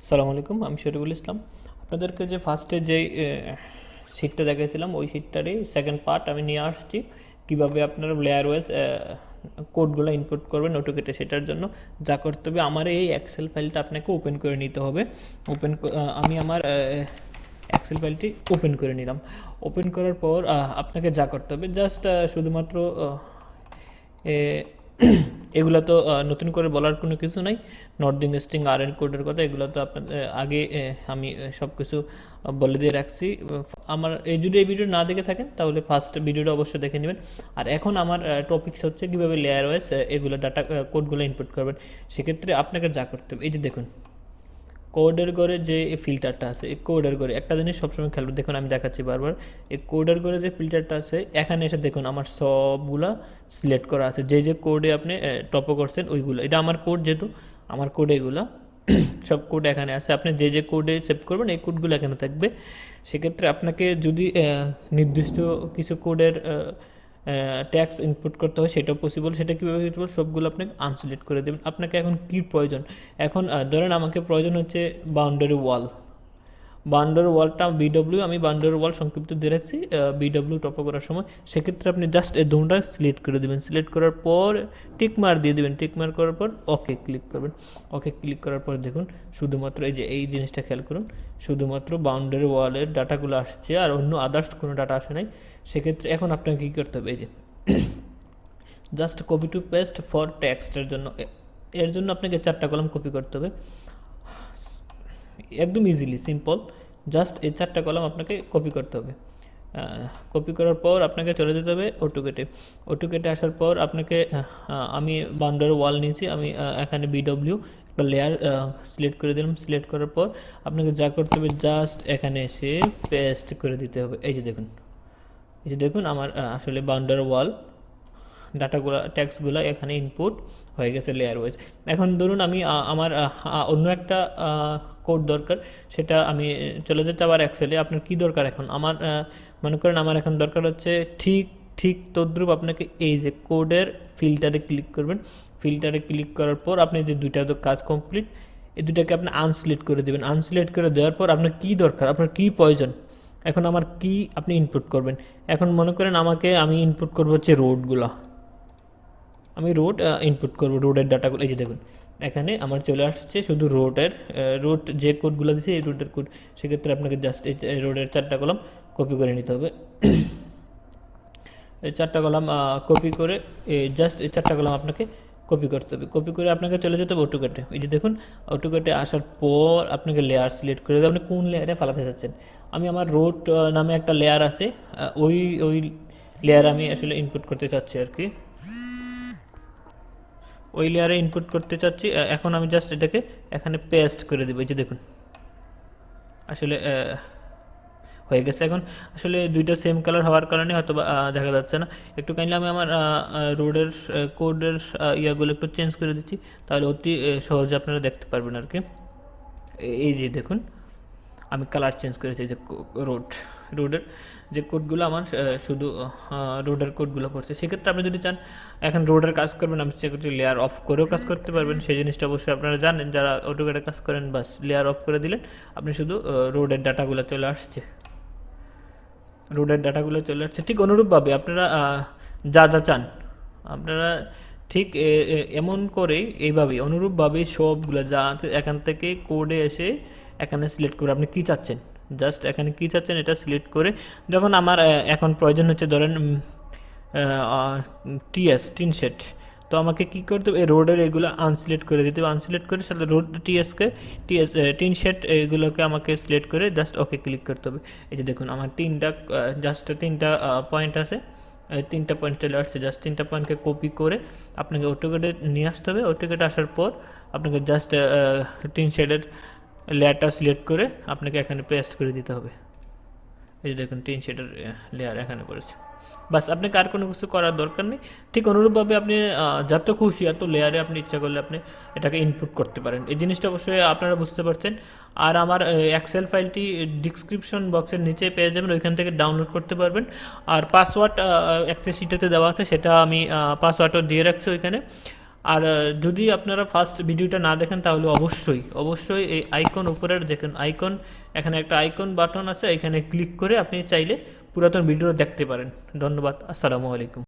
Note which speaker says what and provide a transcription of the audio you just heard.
Speaker 1: আসসালামু আলাইকুম, আমি শরীফুল ইসলাম। আপনাদেরকে যে ফার্স্টে যে শিটটা দেখাইছিলাম ওই শিটটারই সেকেন্ড পার্ট আমি নিয়ে আসছি। কীভাবে আপনারা লেয়ার ওয়াইজ কোডগুলো ইনপুট করবেন অটোকেটে, সেটার জন্য যা করতে হবে আমার এই এক্সেল ফাইলটা আপনাকে ওপেন করে নিতে হবে। আমি আমার এক্সেল ফাইলটি ওপেন করে নিলাম। ওপেন করার পর আপনাকে যা করতে হবে জাস্ট শুধুমাত্র এগুলো তো নতুন করে বলার কোনো কিছু নাই। নর্দিং স্ট্রিং আর এর কোডের কথা এগুলো তো আপনাদের আগে আমি সব কিছু বলে দিয়ে রাখছি। আমার যদি এই ভিডিও না দেখে থাকেন তাহলে ফার্স্ট ভিডিওটা অবশ্যই দেখে নেবেন। আর এখন আমার টপিকস হচ্ছে কীভাবে লেয়ার ওয়াইজ এগুলো ডাটা কোডগুলো ইনপুট করবেন। সেক্ষেত্রে আপনাকে যা করতে হবে, এই যে দেখুন কোডের ঘরে যে ফিল্টারটা আছে, এই কোডের ঘরে একটা জিনিস সবসময় খেলবে, দেখুন আমি দেখাচ্ছি বারবার। এই কোডের ঘরে যে ফিল্টারটা আছে এখানে এসে দেখুন আমার সবগুলা সিলেক্ট করা আছে, যে কোডে আপনি টপো করছেন ওইগুলো। এটা আমার কোড, যেহেতু আমার কোড এগুলো সব কোড এখানে আছে। আপনি যে কোডে সেভ করবেন এই কোডগুলো এখানে থাকবে। সেক্ষেত্রে আপনাকে যদি নির্দিষ্ট কিছু কোডের ট্যাক্স ইনপুট করতে হয় সেটাও পসিবল। সেটা কীভাবে পসিবল, সবগুলো আপনাকে আনসিলেক্ট করে দেবেন। আপনাকে এখন কী প্রয়োজন, এখন ধরেন আমাকে প্রয়োজন হচ্ছে বাউন্ডারি ওয়ালটা বিডব্লিউ, আমি বাউন্ডারি ওয়াল সংক্ষিপ্ত দিয়ে রাখছি বিডব্লিউ টপ করার সময়। সেক্ষেত্রে আপনি জাস্ট এই দুটা সিলেক্ট করে দেবেন। সিলেক্ট করার পর টিক মার দিয়ে দেবেন। টিক মার করার পর ওকে ক্লিক করবেন। ওকে ক্লিক করার পর দেখুন শুধুমাত্র এই জিনিসটা খেয়াল করুন, শুধুমাত্র বাউন্ডারি ওয়ালের ডাটাগুলো আসছে আর অন্য আদার্স কোনো ডাটা আসে নাই। সেক্ষেত্রে এখন আপনাকে কী করতে হবে, এই যে just copy to paste for টেক্সটের জন্য, এর জন্য আপনাকে 4টা কলাম কপি করতে হবে। একদম ইজিলি সিম্পল, জাস্ট এই 4টা কলাম আপনাকে কপি করতে হবে। কপি করার পর আপনাকে চলে যেতে হবে অটোকেটে আসার পর আপনাকে আমি বাউন্ডারি ওয়াল নিয়েছি, আমি এখানে বিডব্লিউ একটা লেয়ার সিলেক্ট করে দিলাম। সিলেক্ট করার পর আপনাকে যা করতে হবে জাস্ট এখানে এসে পেস্ট করে দিতে হবে। এই যে দেখুন আমার আসলে বাউন্ডারি ওয়াল ডাটাগুলো ট্যাক্সগুলো এখানে ইনপুট হয়ে গেছে লেয়ার ওয়াইজ। এখন ধরুন আমি আমার অন্য একটা কোড দরকার, সেটা আমি চলে যেতে আবার এক্সেলে। আপনার কি দরকার এখন, আমার মনে করেন আমার এখন দরকার হচ্ছে ঠিক তদ্রুপ আপনাকে এই যে কোডের ফিল্টারে ক্লিক করবেন। ফিল্টারে ক্লিক করার পর আপনি যে দুইটা তো কাজ কমপ্লিট, এই দুটাকে আপনি আনসিলেক্ট করে দেবেন। আনসিলেক্ট করে দেওয়ার পর আপনার কী দরকার, আপনার কী প্রয়োজন, এখন আমার কি আপনি ইনপুট করবেন। এখন মনে করেন আমি ইনপুট করবো হচ্ছে রোডগুলো, আমি রোড ইনপুট করবো, রোডের ডাটাগুলো। এই যে দেখুন এখানে আমার চলে আসছে শুধু রোড যে কোডগুলো দিচ্ছে এই রোডের কোড। সেক্ষেত্রে আপনাকে জাস্ট এই রোডের 4টা কলাম কপি করে নিতে হবে। এই 4টা কলাম কপি করে জাস্ট এই 4টা কলাম আপনাকে কপি করতে হবে। কপি করে আপনাকে চলে যেতে হবে অটোকেটে। এই যে দেখুন অটোকেটে আসার পর আপনাকে লেয়ার সিলেক্ট করে দেবে, আপনি কোন লেয়ারে ফালাতে চাচ্ছেন। আমি আমার রোড নামে একটা লেয়ার আছে, ওই লেয়ার আমি আসলে ইনপুট করতে চাচ্ছি আর কি, ওই লেয়ারে ইনপুট করতে চাচ্ছি। এখন আমি জাস্ট এটাকে এখানে পেস্ট করে দেবো। এই যে দেখুন আসলে হয়ে গেছে। এখন আসলে দুইটা সেম কালার হওয়ার কারণে হয়তো দেখা যাচ্ছে না। একটু কাইন্ডলি আমি আমার রোডের কোডের ইয়াগুলো একটু চেঞ্জ করে দিচ্ছি, তাহলে অতি সহজে আপনারা দেখতে পারবেন আর কি। এই যে দেখুন আমি কালার চেঞ্জ করেছি, যে রোডের যে কোডগুলো আমার শুধু রোডের কোডগুলো পড়ছে। সেক্ষেত্রে আপনি যদি চান এখন রোডের কাজ করবেন, আপনি সেক্ষেত্রে লেয়ার অফ করেও কাজ করতে পারবেন। সেই জিনিসটা অবশ্যই আপনারা জানেন যারা অটোক্যাডে কাজ করেন। বাস লেয়ার অফ করে দিলেন, আপনি শুধু রোডের ডাটাগুলো চলে আসছে, ঠিক অনুরূপভাবে আপনারা যা চান আপনারা ঠিক এমন করে এইভাবে অনুরূপভাবে সবগুলো যা আছে এখান থেকে কোডে এসে এখানে সিলেক্ট করে আপনি কী চাচ্ছেন, জাস্ট এখানে কী চাচ্ছেন এটা সিলেক্ট করে, যখন আমার এখন প্রয়োজন হচ্ছে ধরেন টিন শেড, তো আমাকে কী করতে হবে, এই রোডের এগুলো আনসিলেক্ট করে দিতে হবে। আনসিলেক্ট করে সাথে রোড টিন শেড এগুলোকে আমাকে সিলেক্ট করে জাস্ট ওকে ক্লিক করতে হবে। এই যে দেখুন আমার তিনটা পয়েন্ট আছে, 3টা পয়েন্ট চলে আসছে। জাস্ট 3টা পয়েন্টকে কপি করে আপনাকে অটোকেটে নিয়ে আসতে হবে। অটোকেটে আসার পর আপনাকে জাস্ট টিন শেডের লেয়ারটা সিলেক্ট করে আপনাকে এখানে পেস্ট করে দিতে হবে। এই যে দেখুন টিন শেডের লেয়ার এখানে পড়েছে। বাস আপনাকে আর কোনো কিছু করার দরকার নেই। ঠিক অনুরূপভাবে আপনি যত খুশি এত লেয়ারে আপনি ইচ্ছা করলে আপনি এটাকে ইনপুট করতে পারেন। এই জিনিসটা অবশ্যই আপনারা বুঝতে পারছেন। আর আমার এক্সেল ফাইলটি ডিসক্রিপশন বক্সের নিচে পেয়ে যাবেন, ওইখান থেকে ডাউনলোড করতে পারবেন। আর পাসওয়ার্ড এক্সেল শিটেতে দেওয়া আছে, সেটা আমি পাসওয়ার্ডও দিয়ে রাখছি ওইখানে। আর যদি আপনারা ফার্স্ট ভিডিওটা না দেখেন তাহলে অবশ্যই এই আইকন উপরের দেখেন আইকন, এখানে একটা আইকন বাটন আছে, এখানে ক্লিক করে আপনি চাইলে পুরাতন ভিডিও দেখতে পারেন। ধন্যবাদ, আসসালামু আলাইকুম।